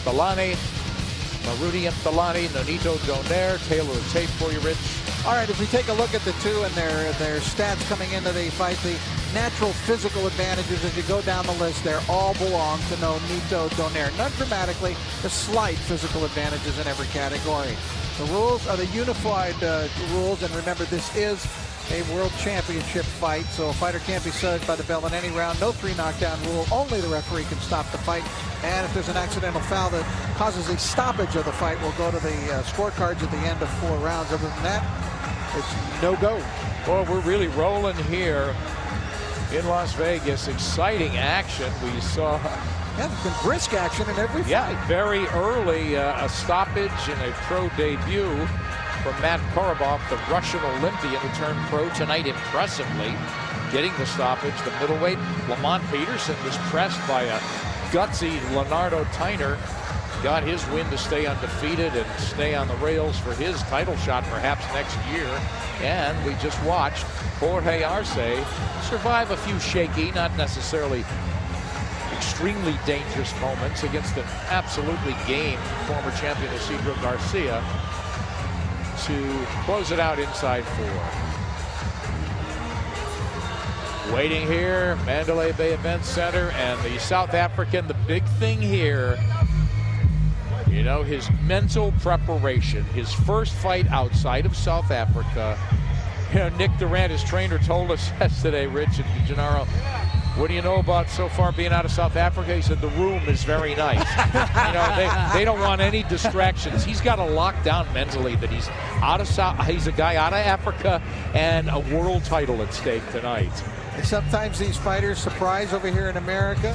Mthalane, Moruti Mthalane, Nonito Donaire. Taylor a tape for you, Rich. All right, if we take a look at the two and their stats coming into the fight, the natural physical advantages as you go down the list, they all belong to Nonito Donaire. Not dramatically, the slight physical advantages in every category. The rules are the unified rules, and remember, this is a world championship fight, so a fighter can't be served by the bell in any round. No 3 knockdown rule. Only the referee can stop the fight. And if there's an accidental foul that causes a stoppage of the fight, we'll go to the scorecards at the end of 4 rounds. Other than that, it's no go. Well, we're really rolling here in Las Vegas. Exciting action. We saw there's been brisk action in every fight. Yeah, very early, a stoppage in a pro debut from Matt Korobov, the Russian Olympian who turned pro tonight impressively, getting the stoppage. The middleweight, Lamont Peterson, was pressed by a gutsy Leonardo Tyner, got his win to stay undefeated and stay on the rails for his title shot perhaps next year. And we just watched Jorge Arce survive a few shaky, not necessarily extremely dangerous moments against an absolutely game former champion Isidro Garcia to close it out inside 4. Waiting here, Mandalay Bay Event Center, and the South African, the big thing here, you know, his mental preparation, his first fight outside of South Africa. You know, Nick Durant, his trainer, told us yesterday, Rich and Gennaro, what do you know about so far being out of South Africa? He said the room is very nice. You know, they don't want any distractions. He's got to lock down mentally that he's out of he's a guy out of Africa and a world title at stake tonight. And sometimes these fighters surprise over here in America.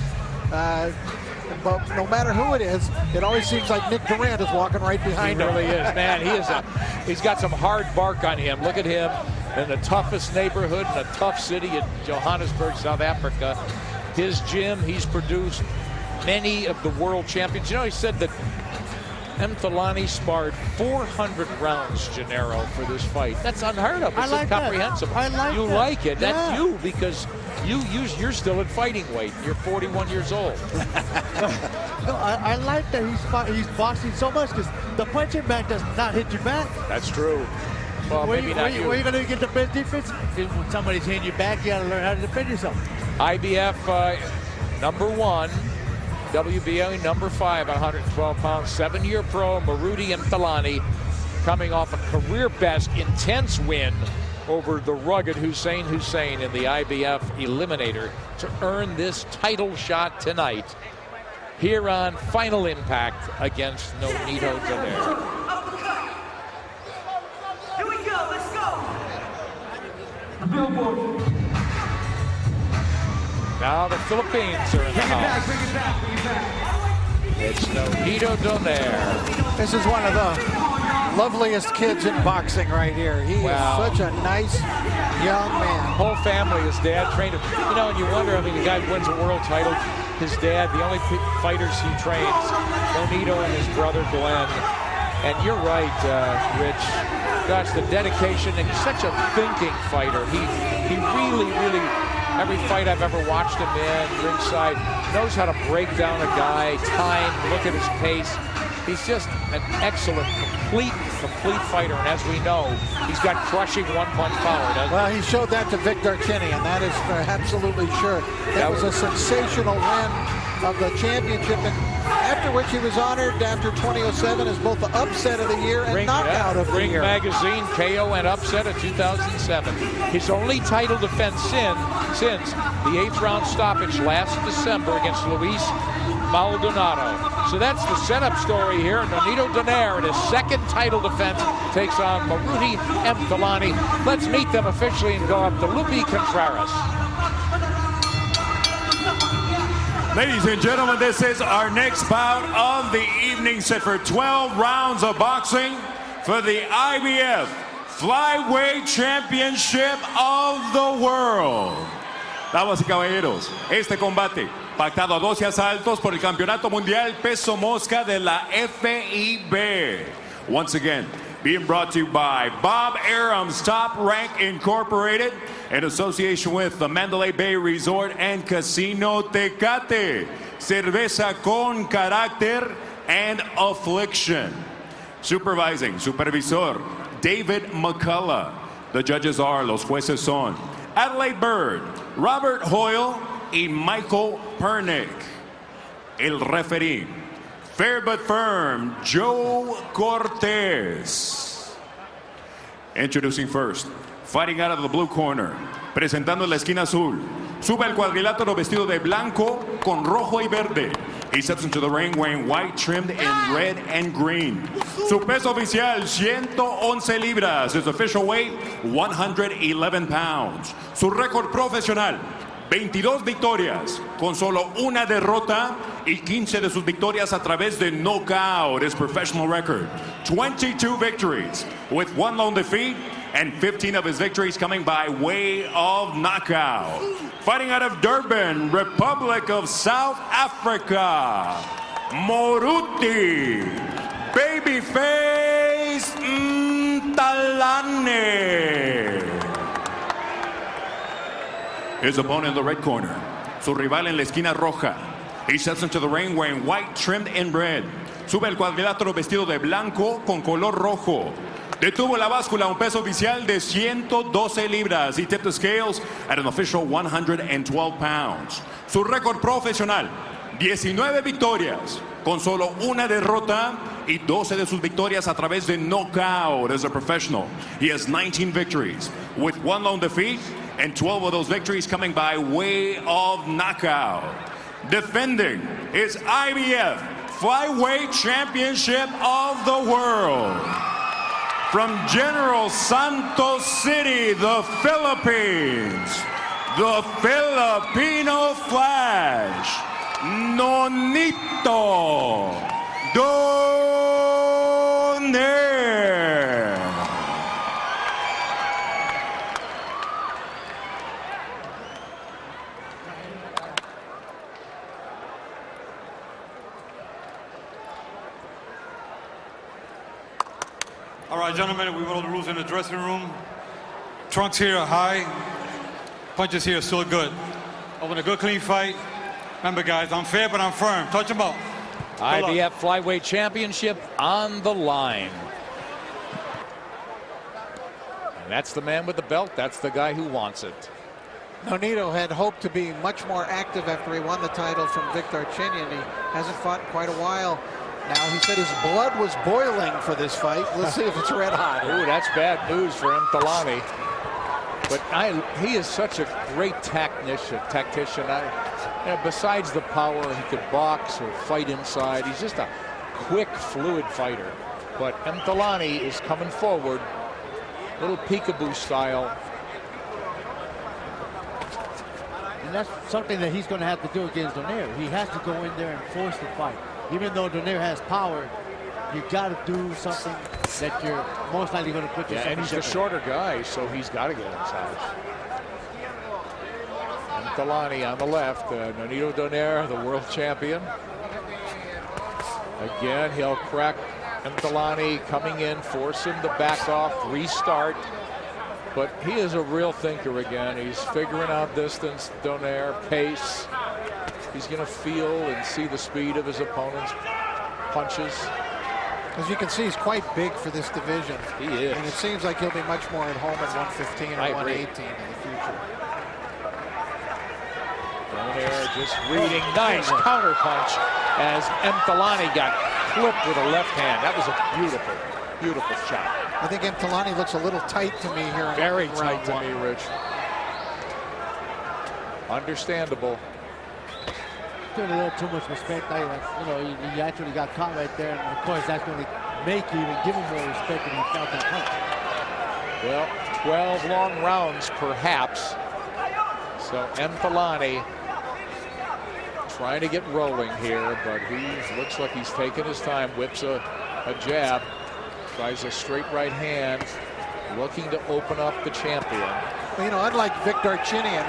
But no matter who it is, it always seems like Nick Durant is walking right behind him. He really is, man. He's got some hard bark on him. Look at him in the toughest neighborhood in a tough city in Johannesburg, South Africa. His gym, he's produced many of the world champions. You know, he said that Mthalane sparred 400 rounds, Gennaro, for this fight. That's unheard of. It's incomprehensible. I like you that. like it. Yeah. That's you, because you're still at fighting weight. You're 41 years old. No, I like that he's boxing so much, because the punching bag does not hit your back. That's true. Well, maybe not you. Where you going to get the best defense? When somebody's hitting your back, you got to learn how to defend yourself. IBF number 1, WBA number 5 at 112 pounds, 7-year pro, Moruti Mthalane, coming off a career best, intense win over the rugged Hussein in the IBF Eliminator to earn this title shot tonight here on Final Impact against Nonito Donaire. Here we go, let's go. Now the Philippines are in the house. Bring it back. It's Nonito Donaire. This is one of the loveliest kids in boxing right here. He is such a nice young man. Whole family, his dad trained him. You know, and you wonder, I mean, the guy wins a world title. His dad, the only fighters he trains, Nonito and his brother Glenn. And you're right, Rich. Gosh, the dedication, and he's such a thinking fighter. He really, every fight I've ever watched him in, ringside, knows how to break down a guy, time, look at his pace. He's just an excellent, complete fighter. And as we know, he's got crushing one-punch power, doesn't he? Well, he showed that to Vic Darchinyan, that is for absolutely sure. That was a sensational win of the championship, and after which he was honored after 2007 as both the upset of the year and knockout of the Ring year. Magazine KO and upset of 2007. His only title defense since the 8th round stoppage last December against Luis Maldonado. So that's the setup story here. Nonito Donaire in his second title defense takes on Moruti Mthalane. Let's meet them officially and go up to Lupi Contreras. Ladies and gentlemen, this is our next bout of the evening, set for 12 rounds of boxing for the IBF Flyweight Championship of the World. Damas y caballeros, este combate, pactado a 12 asaltos por el Campeonato Mundial Peso Mosca de la FIB. Once again, being brought to you by Bob Arum's Top Rank Incorporated in association with the Mandalay Bay Resort and Casino Tecate. Cerveza con carácter, and Affliction. Supervising, supervisor, David McCullough. The judges are, los jueces son, Adelaide Bird, Robert Hoyle, y Michael Pernick. El referee, fair but firm, Joe Cortez. Introducing first, fighting out of the blue corner, presentando en la esquina azul, sube el cuadrilátero vestido de blanco con rojo y verde. He steps into the ring wearing white trimmed in red and green. Su peso oficial, 111 libras. His official weight, 111 pounds. Su récord profesional, 22 victorias, con solo una derrota y 15 de sus victorias a través de knockout. His professional record, 22 victories with 1 lone defeat and 15 of his victories coming by way of knockout. Fighting out of Durban, Republic of South Africa, Moruti Babyface Mthalane. His opponent in the red corner, su rival en la esquina roja. He steps into the ring wearing white trimmed in red. Sube el cuadrilátero vestido de blanco con color rojo. Detuvo la báscula, un peso oficial de 112 libras. He tipped the scales at an official 112 pounds. Su récord profesional, 19 victorias, con solo una derrota y 12 de sus victorias a través de knockout as a professional. He has 19 victories with 1 lone defeat and 12 of those victories coming by way of knockout. Defending his IBF Flyweight Championship of the World. From General Santos City, the Philippines, the Filipino Flash, Nonito Donaire. All right, gentlemen, we want the rules in the dressing room. Trunks here are high. Punches here are still good. I want a good, clean fight. Remember, guys, I'm fair, but I'm firm. Touch them up. IBF Flyweight Championship on the line. And that's the man with the belt. That's the guy who wants it. Nonito had hoped to be much more active after he won the title from Victor Chinian. He hasn't fought in quite a while. Now, he said his blood was boiling for this fight. Let's see if it's red hot. Ooh, that's bad news for Mthalane. But he is such a great tactician. Besides the power, he could box or fight inside. He's just a quick, fluid fighter. But Mthalane is coming forward, little peekaboo style. And that's something that he's going to have to do against Donaire. He has to go in there and force the fight. Even though Donaire has power, you got to do something that you're most likely going to put yourself in. And he's the shorter guy, so he's got to get inside. Mthalane on the left, Nonito Donaire, the world champion. Again, he'll crack Mthalane coming in, force him to back off, restart. But he is a real thinker again. He's figuring out distance, Donaire, pace. He's going to feel and see the speed of his opponent's punches. As you can see, he's quite big for this division. He is. And it seems like he'll be much more at home at 115 and 118 in the future. Donaire just reading. Nice counter punch as Mthalane got clipped with a left hand. That was a beautiful, beautiful shot. I think Mthalane looks a little tight to me here. Very tight to me, Rich. Understandable. Doing a little too much respect. You actually got caught right there, and of course that's going to make you even give him more respect when he felt that punch. Well, 12 long rounds, perhaps. So Mthalane trying to get rolling here, but he looks like he's taking his time. Whips a jab, tries a straight right hand, looking to open up the champion. Well, unlike Victor Chinian,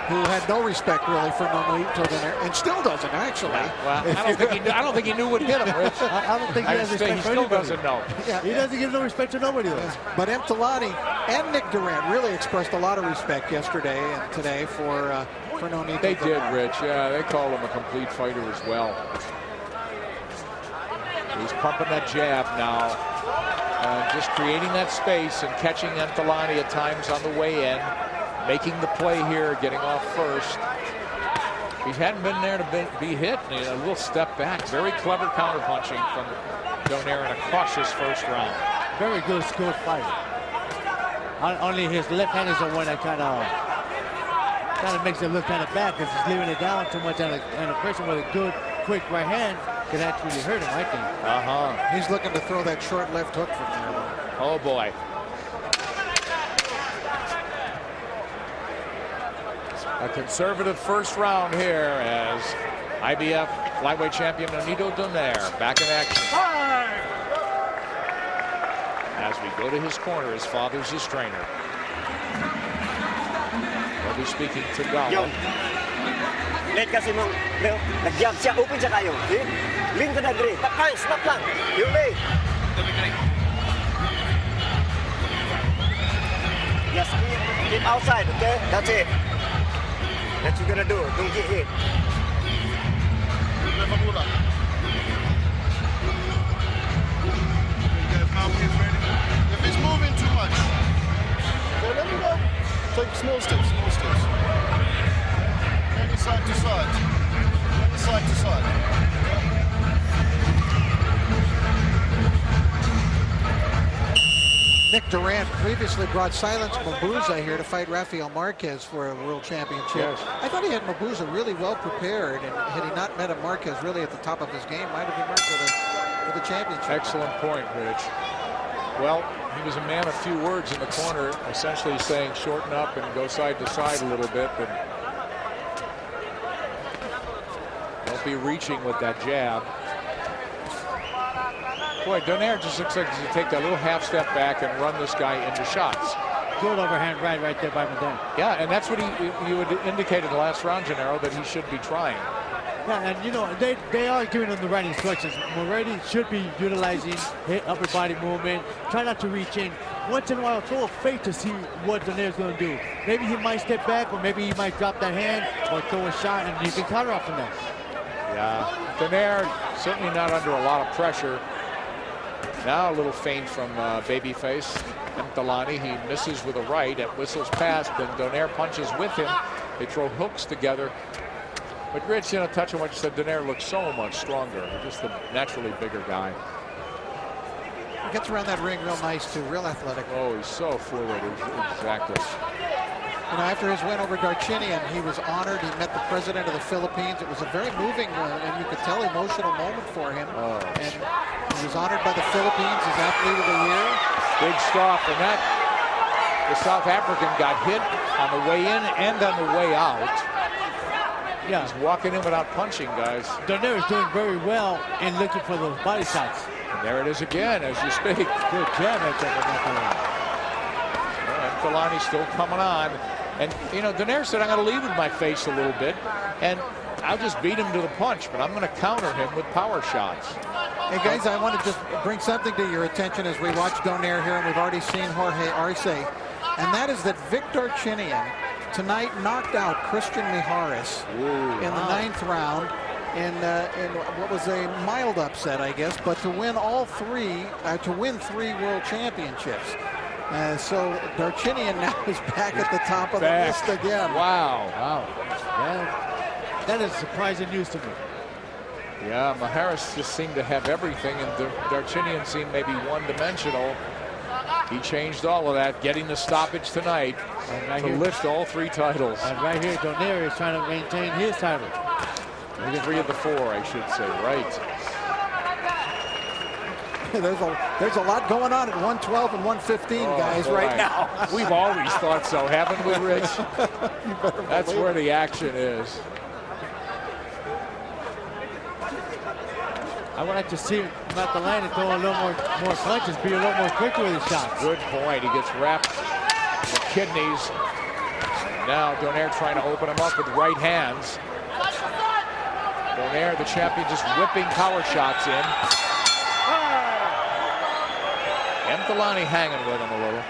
who had no respect really for Nonito Donaire, and still doesn't actually. Well, I don't think he knew what hit him, Rich. I don't think he has respect for still anybody. doesn't know. Yeah, he doesn't give no respect to nobody else. But Mthalane and Nick Durant really expressed a lot of respect yesterday and today for Nonito. They did, Rich. Yeah, they call him a complete fighter as well. He's pumping that jab now. Just creating that space and catching Mthalane at times on the way in. Making the play here, getting off first. He hadn't been there to be hit. And a little step back. Very clever counterpunching from Donaire in a cautious first round. Very good, skilled fight. Only his left hand is the one that kind of makes it look kind of bad because he's leaving it down too much, and a person with a good, quick right hand could actually hurt him, I think. He's looking to throw that short left hook from there, though. Oh, boy. A conservative first round here as IBF flyweight champion Nonito Donaire back in action. As we go to his corner, his father's his trainer. We'll be speaking to Gala. Late kasi mong, Leo, nag-jab siya, open siya kayo. Lean ka na, Dre. Back tayo, snap lang. You're late. Just keep outside, okay? That's it. That's what you're gonna do. Don't get hit. If he's moving too much, okay, let me go. Take small steps, small steps. Maybe side to side. Maybe side to side. Nick Durant previously brought Silence Mabuza here to fight Rafael Marquez for a world championship. Yes. I thought he had Mabuza really well prepared, and had he not met a Marquez really at the top of his game, might have emerged with a championship. Excellent point, Rich. Well, he was a man of few words in the corner, essentially saying shorten up and go side to side a little bit. And don't be reaching with that jab. Boy, Donaire just looks like he's going to take that little half step back and run this guy into shots. Good overhand right there by Medina. Yeah, and that's what you would indicate in the last round, Gennaro, that he should be trying. Yeah, and you know, they are giving him the right instructions. Moruti should be utilizing his upper body movement. Try not to reach in. Once in a while, throw a fake to see what Donaire's going to do. Maybe he might step back, or maybe he might drop that hand, or throw a shot, and you can counter off from that. Yeah, Donaire certainly not under a lot of pressure. Now a little feint from babyface Mthalane. He misses with a right. It whistles past, and Donaire punches with him. They throw hooks together. But Rich, you know, touching what you said, Donaire looks so much stronger. Just a naturally bigger guy. He gets around that ring real nice, too. Real athletic. Oh, he's so fluid. Exactly. You know, after his win over Darchinian, he was honored. He met the president of the Philippines. It was a very moving and you could tell emotional moment for him. Oh. And he was honored by the Philippines as Athlete of the Year. Big stuff. And that, the South African got hit on the way in and on the way out. Yeah. He's walking in without punching, guys. Donaire is doing very well in looking for those body shots. And there it is again as you speak. Good jab right there. Mthalane's still coming on. And, you know, Donaire said, I'm going to lead with my face a little bit, and I'll just beat him to the punch, but I'm going to counter him with power shots. Hey, guys, I want to just bring something to your attention as we watch Donaire here, and we've already seen Jorge Arce, and that is that Victor Chinian tonight knocked out Christian Mijares in the 9th round in what was a mild upset, I guess, but to win all three, to win 3 world championships. So Darchinian now is back at the top of the list again. Wow. Yeah, that is surprising news to me. Yeah, Mijares just seemed to have everything, and Darchinian seemed maybe one-dimensional. He changed all of that, getting the stoppage tonight to lift all 3 titles. And right here, Donaire is trying to maintain his title. 3 of the 4, I should say, right. There's a lot going on at 112 and 115, guys, boy. right now. We've always thought so, haven't we, Rich? That's where the action is. I would like to see Mthalane throw a little more punches, be a little more quick with his shots. Good point. He gets wrapped the kidneys. Now Donaire trying to open him up with right hands. Donaire, the champion, just whipping power shots in. Mthalane hanging with him a little.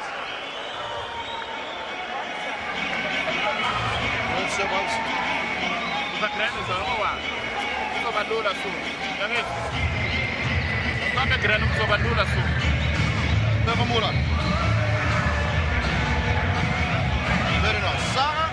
Never Mulan. Very nice. Sarah.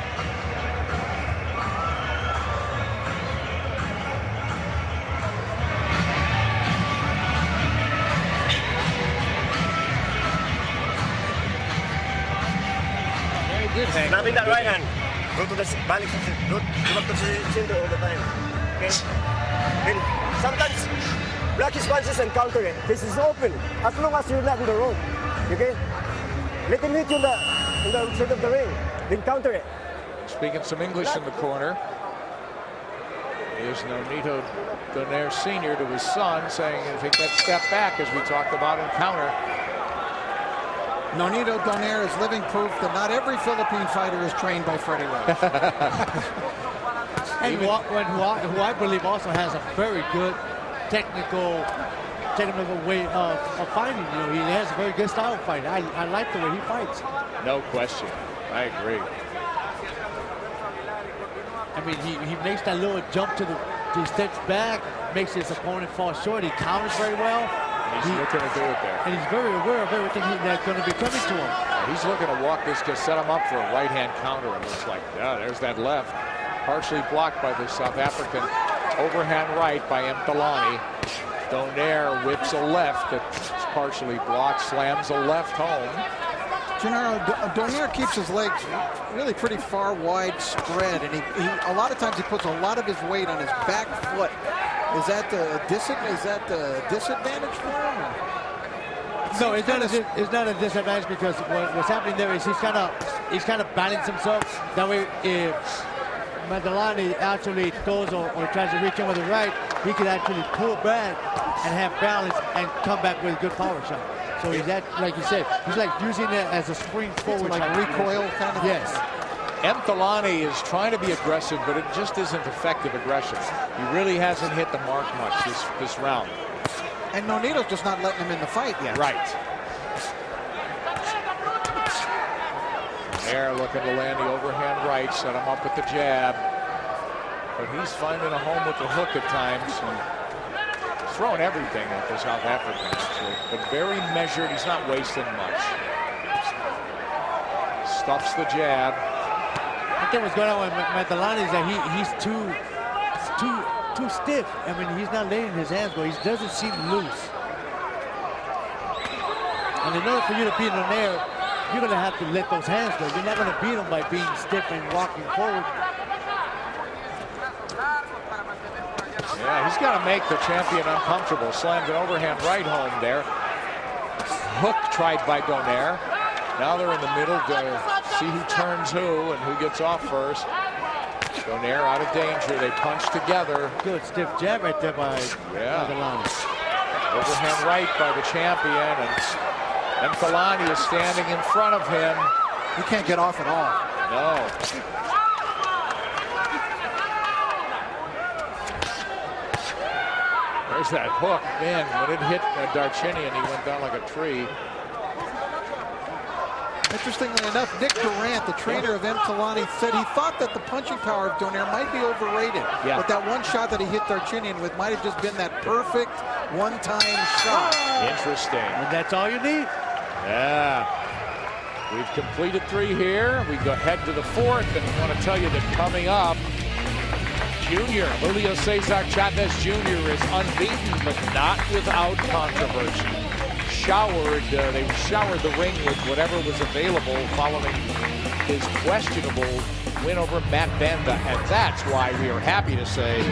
Snapping that right hand. Go to the balik. Go back to the center all the time. Okay? And sometimes block his punches and counter it. This is open. As long as you're not in the rope. Okay? Let him hit you in the side of the ring. Then counter it. Speaking some English in the corner. Here's Nonito Donaire Sr. to his son, saying, take that step back, as we talked about in counter. Nonito Donaire is living proof that not every Philippine fighter is trained by Freddie Roach. And who I believe also has a very good technical way of fighting. You know, he has a very good style of fighting. I like the way he fights. No question. I agree. I mean, he makes that little jump he steps back, makes his opponent fall short. He counters very well. He's looking to do it there. And he's very aware of everything that's going to be coming to him. He's looking to walk this, just set him up for a right-hand counter. It looks like, yeah, there's that left. Partially blocked by the South African. Overhand right by Mthalane. Donaire whips a left that's partially blocked, slams a left home. Gennaro, Donaire keeps his legs really pretty far wide spread, and he a lot of times he puts a lot of his weight on his back foot. Is that the disadvantage for him? No, it's not a disadvantage, because what's happening there is he's kind of balancing himself. That way, if Mandalay actually throws or tries to reach him with the right, he can actually pull back and have balance and come back with a good power shot. So he's like you said, he's like using it as a spring forward, like recoil kind of. Yes. Mthalane is trying to be aggressive, but it just isn't effective aggression. He really hasn't hit the mark much this round. And Nonito's just not letting him in the fight yet. Right. Donaire looking to land the overhand right, set him up with the jab. But he's finding a home with the hook at times. And throwing everything at the South African, actually. But very measured. He's not wasting much. Stuffs the jab. I think what's going on with Mthalane is that he's too stiff. I mean, he's not letting his hands go. He doesn't seem loose. And in order for you to beat Donaire, you're going to have to let those hands go. You're not going to beat him by being stiff and walking forward. Yeah, he's got to make the champion uncomfortable. Slams an overhand right home there. Hook tried by Donaire. Now they're in the middle to see who turns who and who gets off first. Donaire out of danger. They punch together. Good stiff jab right there by Mthalane. Overhand right by the champion, and Mthalane is standing in front of him. He can't get off at all. No. There's that hook. Man, when it hit Darchinian, he went down like a tree. Interestingly enough, Nick Durant, the trainer of Mthalane, said he thought that the punching power of Donaire might be overrated. Yeah. But that one shot that he hit Darchinian with might have just been that perfect one-time shot. Interesting. And that's all you need. Yeah. We've completed 3 here. We go head to the 4th, and I want to tell you that coming up, Junior, Julio Cesar Chavez Jr. is unbeaten, but not without controversy. They showered the ring with whatever was available following his questionable win over Matt Banda, and that's why we are happy to say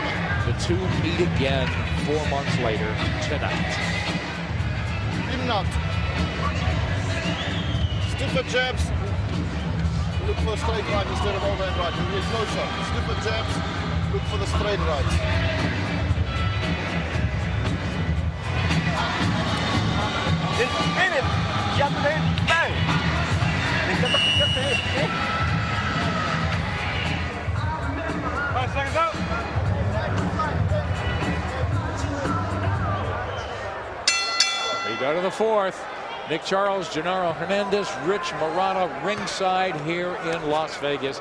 the two meet again 4 months later tonight. Him knocked. Stiffer jabs. Look for a straight right instead of overhand right. He has no shot. Stiffer jabs. Look for the straight right. Hit him. Jab to the head. Bang. Then cut the head. 5 seconds out. We go to the 4th. Nick Charles, Gennaro Hernandez, Rich Morata ringside here in Las Vegas.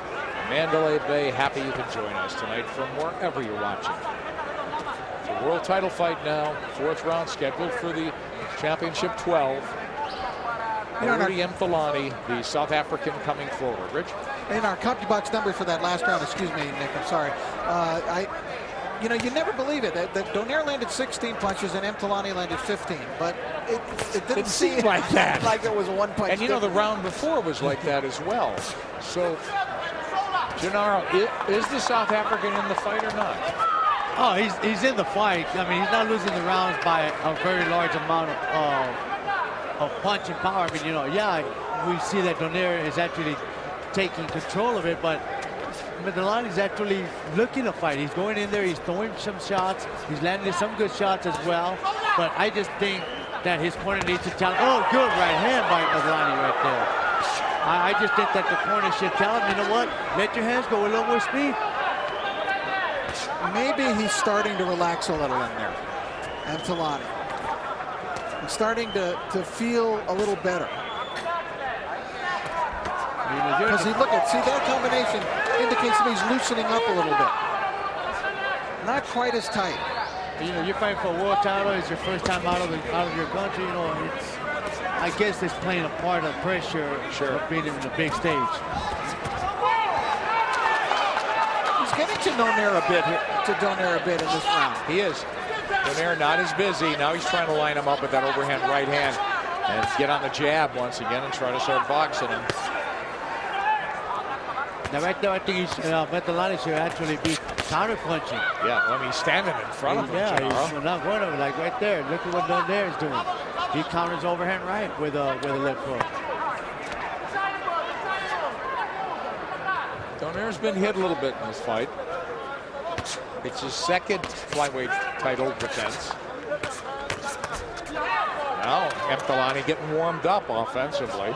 Mandalay Bay, happy you can join us tonight from wherever you're watching. So World title fight now. 4th round scheduled for the championship 12. Moruti Mthalane, the South African, coming forward. Rich? In our CompuBox numbers for that last round, excuse me, Nick, I'm sorry. You know, you never believe it. That Donaire landed 16 punches and Mthalane landed 15, but it didn't seem like that. Like it was a one-punch. And you know, the round before was like that as well. So, Gennaro, is the South African in the fight or not? Oh, he's in the fight. I mean, he's not losing the rounds by a very large amount of punch and power. I mean, you know, yeah, we see that Donaire is actually taking control of it, but Mthalane is actually looking to fight. He's going in there, he's throwing some shots, he's landing some good shots as well, but I just think that his corner needs to tell him, oh, good right hand by Mthalane right there. I just think that the corner should tell him, you know what, let your hands go a little more speed. Maybe he's starting to relax a little in there, Mthalane. He's starting to feel a little better. Because see that combination indicates that he's loosening up a little bit. Not quite as tight. You know, you're fighting for a world title. It's your first time out of your country. You know, I guess it's playing a part of pressure of being in the big stage. He's getting to Donaire a bit in this round. He is. Donaire not as busy. Now he's trying to line him up with that overhand right hand and get on the jab once again and try to start boxing him. Now right there, I think Mthalane should actually be counter-punching. Yeah, I mean, he's standing in front of him. Yeah, he's not going over, like right there. Look at what Donaire is doing. He counters overhand right with a left hook. Donaire's been hit a little bit in this fight. It's his 2nd flyweight title defense. Now Mthalane getting warmed up offensively.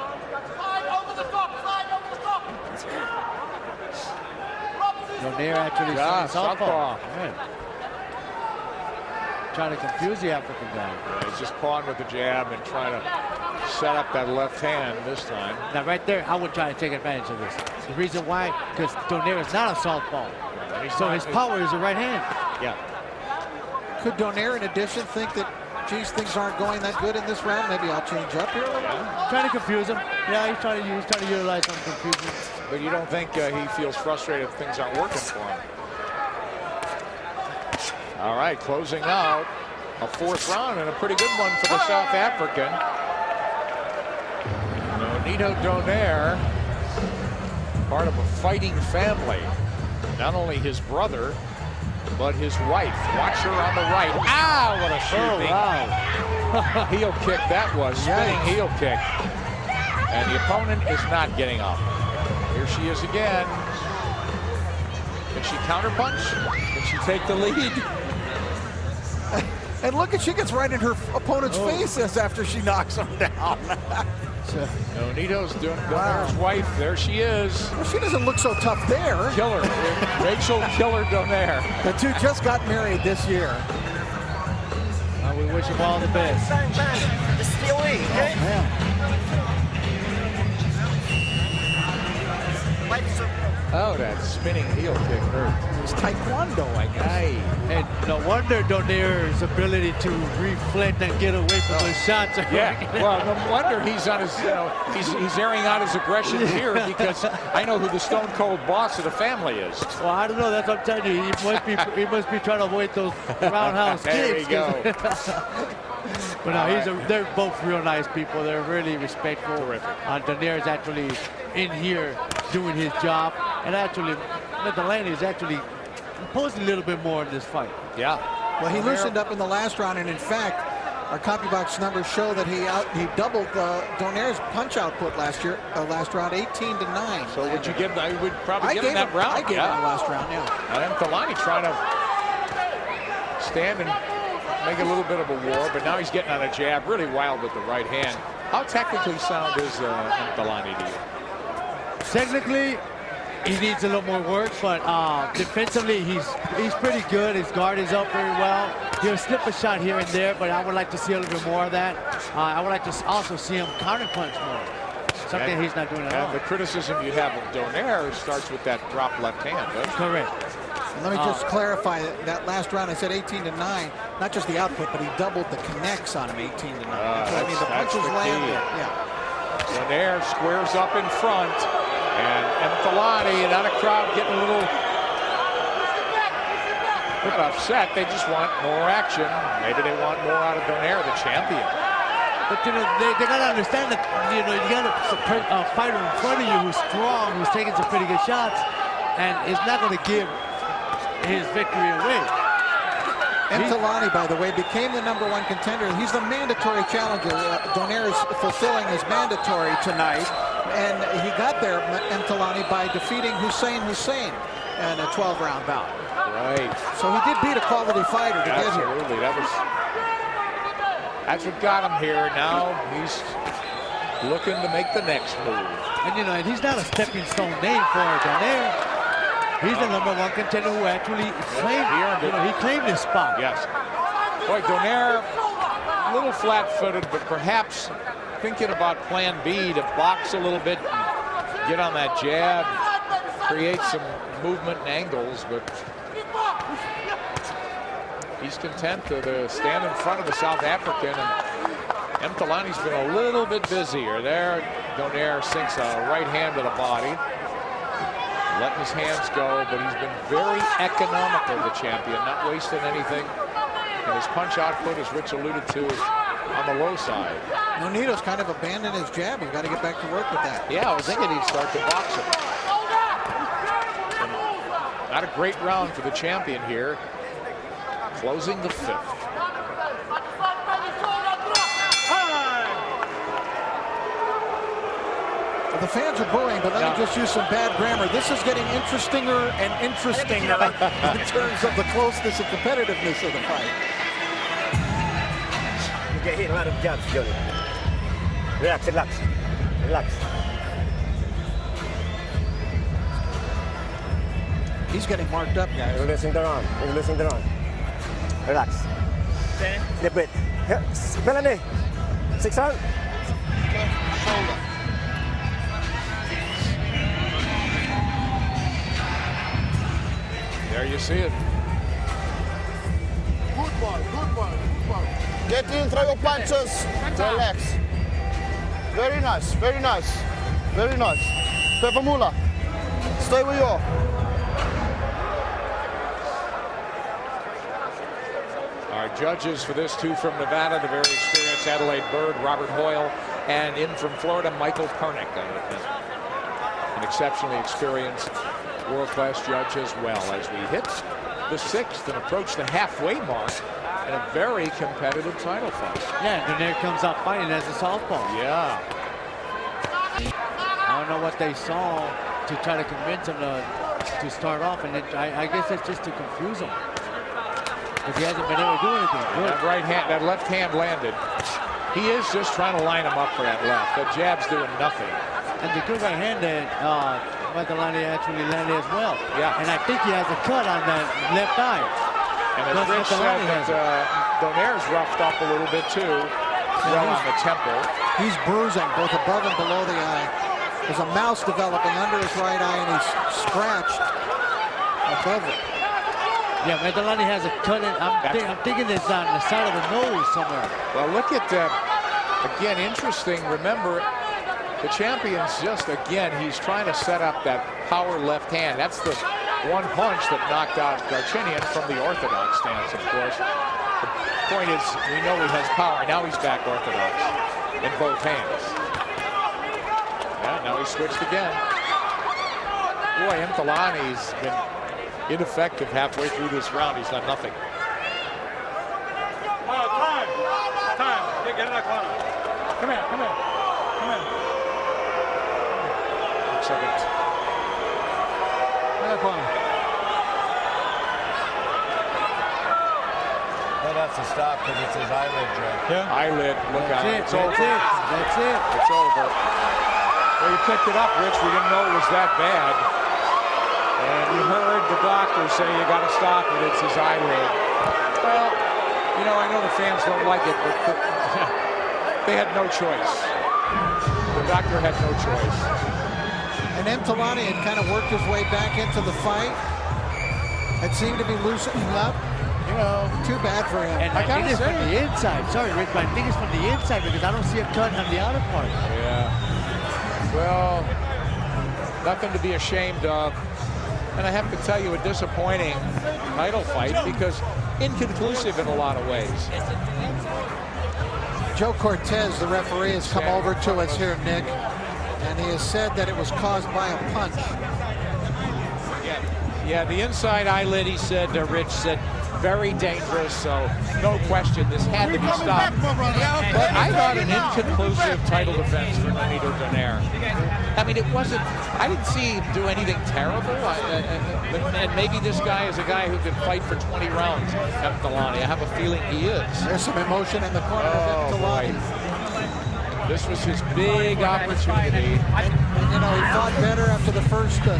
Donaire actually southpaw. Yeah. Trying to confuse the African guy. Yeah, he's just pawing with the jab and trying to set up that left hand this time. Now right there, I would try to take advantage of this. The reason why, because Donaire is not a southpaw. So his power is the right hand. Yeah. Could Donaire, in addition, think that, geez, things aren't going that good in this round? Maybe I'll change up here a little bit? Trying to confuse him. Yeah, he's trying to utilize some confusion. But you don't think he feels frustrated if things aren't working for him? All right, closing out a 4th round and a pretty good one for the South African. Nonito Donaire, part of a fighting family. Not only his brother, but his wife. Watch her on the right. Ah, what a shooting. Oh, wow. Heel kick that was, spinning heel kick. And the opponent is not getting up. Here she is again. Can she counterpunch? Can she take the lead? And look she gets right in her opponent's faces after she knocks him down. Nonito's Donaire's wife. There she is. Well, she doesn't look so tough there. Killer. Rachel Killer Donaire. The two just got married this year. We wish them all the best. Just stay away, okay? Oh, man. Oh, that spinning heel kick hurt. It's taekwondo, I guess. And no wonder Donaire's ability to reflect and get away from those shots. Yeah, well, no wonder he's on his, he's airing out his aggression here, because I know who the stone cold boss of the family is. Well, I don't know. That's what I'm telling you. He must be trying to avoid those roundhouse kicks. There you go. But no, they're both real nice people. They're really respectful. Terrific. Donaire is actually in here doing his job, and actually Mthalane is actually imposing a little bit more in this fight. Yeah. Well, he loosened up in the last round, and in fact, our CompuBox numbers show that he doubled Donaire's punch output last round, 18-9. So would you give? I would probably give him that round. I gave him the last round. Yeah. And Mthalane trying to stand and make a little bit of a war, but now he's getting on a jab, really wild with the right hand. How technically sound is Mthalane to you? Technically, he needs a little more work, but defensively, he's pretty good. His guard is up very well. He'll slip a shot here and there, but I would like to see a little bit more of that. I would like to also see him counterpunch more. Something he's not doing at all. The criticism you have of Donaire starts with that drop left hand, doesn't it? Correct. Let me just clarify that last round. I said 18-9, not just the output, but he doubled the connects on him 18-9. I mean, the punches landed. Yeah. Donaire squares up in front, and Mthalane and that crowd getting a little not upset. They just want more action. Maybe they want more out of Donaire, the champion. But, you know, they got to understand that, you know, you got a fighter in front of you who's strong, who's taking some pretty good shots, and is not going to give his victory away. Mthalane, by the way, became the #1 contender. He's the mandatory challenger. Donaire is fulfilling his mandatory tonight, and he got there, Mthalane, by defeating Hussein in a 12-round bout. Right. So he did beat a quality fighter to get here. Absolutely. That's what got him here. Now he's looking to make the next move. And, you know, and he's not a stepping stone name for Donaire. He's the #1 contender who actually claimed, he claimed his spot. Yes. Boy, Donaire, a little flat-footed, but perhaps thinking about plan B to box a little bit and get on that jab, create some movement and angles, but he's content to stand in front of the South African, and Mthalane's been a little bit busier. There, Donaire sinks a right hand to the body. Letting his hands go, but he's been very economical, the champion, not wasting anything. And his punch output, as Rich alluded to, is on the low side. Nonito's kind of abandoned his jab. He's got to get back to work with that. Yeah, I was thinking he'd start to box him. Not a great round for the champion here. Closing the 5th. The fans are booing, but let me just use some bad grammar. This is getting interestinger and interestinger in terms of the closeness and competitiveness of the fight. You get hit a lot of jabs, Johnny. Relax, relax, relax. He's getting marked up, guys. Releasing the arm, releasing the arm. Relax. Flip it. Mthalane. 6 round. Shoulder. There you see it. Good ball, good ball, good ball. Get in, throw your punches. Relax. Very nice, very nice. Very nice. Pepamula. Stay where you are. Our judges for this, 2 from Nevada, the very experienced Adelaide Bird, Robert Hoyle, and in from Florida, Michael Pernick, an exceptionally experienced world-class judge as well, as we hit the 6th and approach the halfway mark in a very competitive title fight. Yeah, Donaire comes out fighting as a southpaw. Yeah. I don't know what they saw to try to convince him to start off, and I guess it's just to confuse him. Because he hasn't been able to do anything. That right hand, that left hand landed. He is just trying to line him up for that left. That jab's doing nothing. And the good right hand that Mthalane actually landed as well. Yeah. And I think he has a cut on that left eye. And as Rich said, that Donaire's roughed up a little bit too. Well on the temple. He's bruising both above and below the eye. There's a mouse developing under his right eye, and he's scratched above it. Yeah, Mthalane has a cut in. I'm thinking it's on the side of the nose somewhere. Well, look at that. Again, interesting. Remember, the champion's just, again, he's trying to set up that power left hand. That's the one punch that knocked out Darchinian from the orthodox stance, of course. The point is, we know he has power. Now he's back orthodox in both hands. Yeah, now he switched again. Boy, Mthalane's been ineffective halfway through this round. He's done nothing. Time. Get in that corner. Come here. Looks like it. In that corner. That has to stop because it's his eyelid, Joe. Yeah. Eyelid, look out. It's over. That's it. It's over. Well, you picked it up, Rich. We didn't know it was that bad. And you heard the doctor say you got to stop it. It's his eyelid. Well, you know, I know the fans don't like it, but they had no choice. The doctor had no choice. And Mthalane had kind of worked his way back into the fight. It seemed to be loosening up. You know, Too bad for him. and I think it's from the inside. Sorry, Rick, but I think it's from the inside because I don't see a cut on the outer part. Yeah. Well, nothing to be ashamed of. And I have to tell you, a disappointing title fight because inconclusive in a lot of ways. Joe Cortez, the referee, has come over to us here, Nick, and he has said that it was caused by a punch. Yeah, the inside eyelid, he said, Rich said, very dangerous, so no question, this had to be stopped. But I thought an inconclusive title defense for Nonito Donaire. I mean, it wasn't, I didn't see him do anything terrible. And maybe this guy is a guy who can fight for 20 rounds, Mthalane. I have a feeling he is. There's some emotion in the corner of Mthalane. This was his big opportunity. And, you know, he fought better after the first 3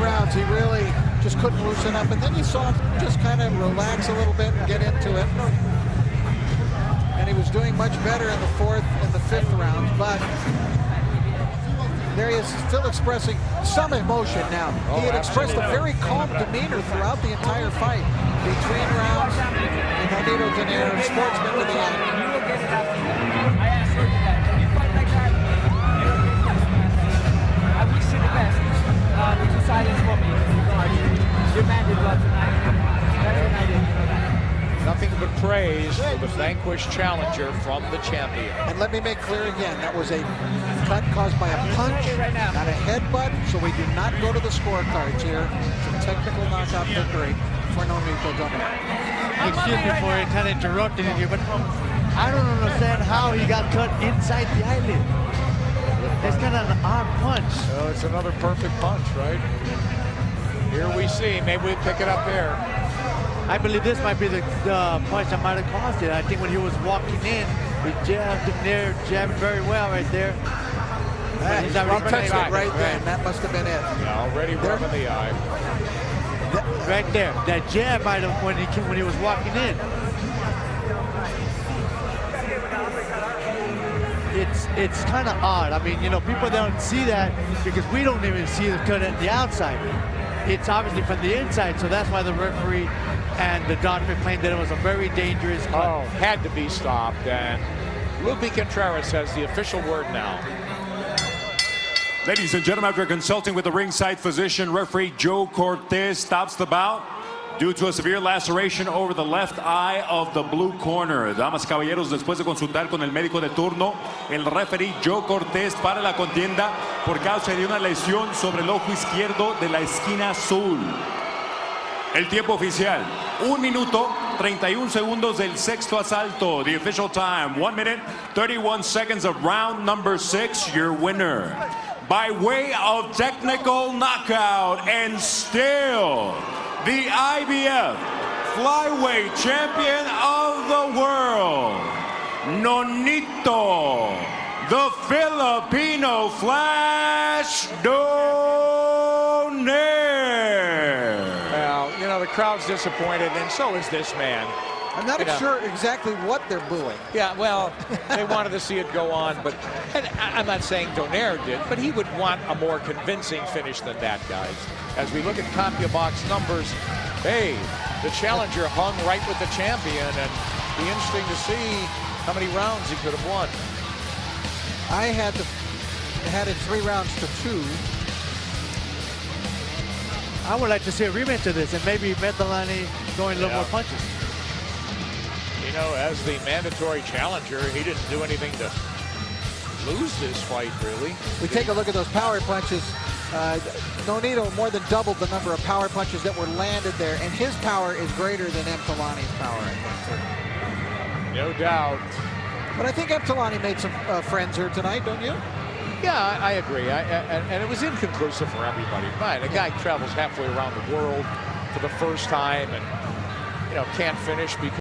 rounds. He really just couldn't loosen up. And then you saw him just kind of relax a little bit and get into it. And he was doing much better in the 4th and the 5th rounds. But there he is still expressing some emotion now. He had expressed a very calm demeanor throughout the entire fight. Between rounds, and Nonito Donaire, sportsman to the end. Nothing but praise for the vanquished challenger from the champion. And let me make clear again, that was a cut caused by a punch, not a headbutt, so we do not go to the scorecards here. It's a technical knockout victory for Nonito Donaire. Excuse me for kind of interrupting you, but I don't understand how he got cut inside the eyelid. It's kind of an odd punch. Oh, it's another perfect punch, right? Here we see. Maybe we pick it up there. I believe this might be the punch that might have caused it. I think when he was walking in, he jabbed him there, jabbed very well right there. He touched it right there, and that must have been it. Yeah, already rubbing the eye. Right there. That jab might have when he was walking in. It's kind of odd. I mean, you know, people don't see that because we don't even see the cut at the outside. It's obviously from the inside, so that's why the referee and the doctor claimed that it was a very dangerous cut. Oh, had to be stopped. And Lupe Contreras has the official word now. Ladies and gentlemen, after consulting with the ringside physician, referee Joe Cortez stops the bout due to a severe laceration over the left eye of the blue corner. Damas y caballeros, después de consultar con el médico de turno, el referee Joe Cortez para la contienda por causa de una lesión sobre el ojo izquierdo de la esquina azul. El tiempo oficial, 1 minuto 31 segundos del sexto asalto. The official time, 1 minute 31 seconds of round number 6. Your winner, by way of technical knockout, and still the IBF flyweight champion of the world, Nonito, the Filipino Flash Donaire. Well, you know, the crowd's disappointed, and so is this man. I'm not sure exactly what they're booing. Yeah, well, they wanted to see it go on, but and I'm not saying Donaire did, but he would want a more convincing finish than that, guys. As we look at CompuBox numbers, hey, the challenger hung right with the champion, and it'd be interesting to see how many rounds he could have won. I had it 3 rounds to 2. I would like to see a rematch of this, and maybe Mthalane going a little more punches. You know, as the mandatory challenger, he didn't do anything to lose this fight, really. We take a look at those power punches. Nonito more than doubled the number of power punches that were landed there, and his power is greater than Mthalane's power, I think. No doubt. But I think Mthalane made some friends here tonight, don't you? Yeah, I agree. And it was inconclusive for everybody. Right, a guy travels halfway around the world for the first time and, you know, can't finish because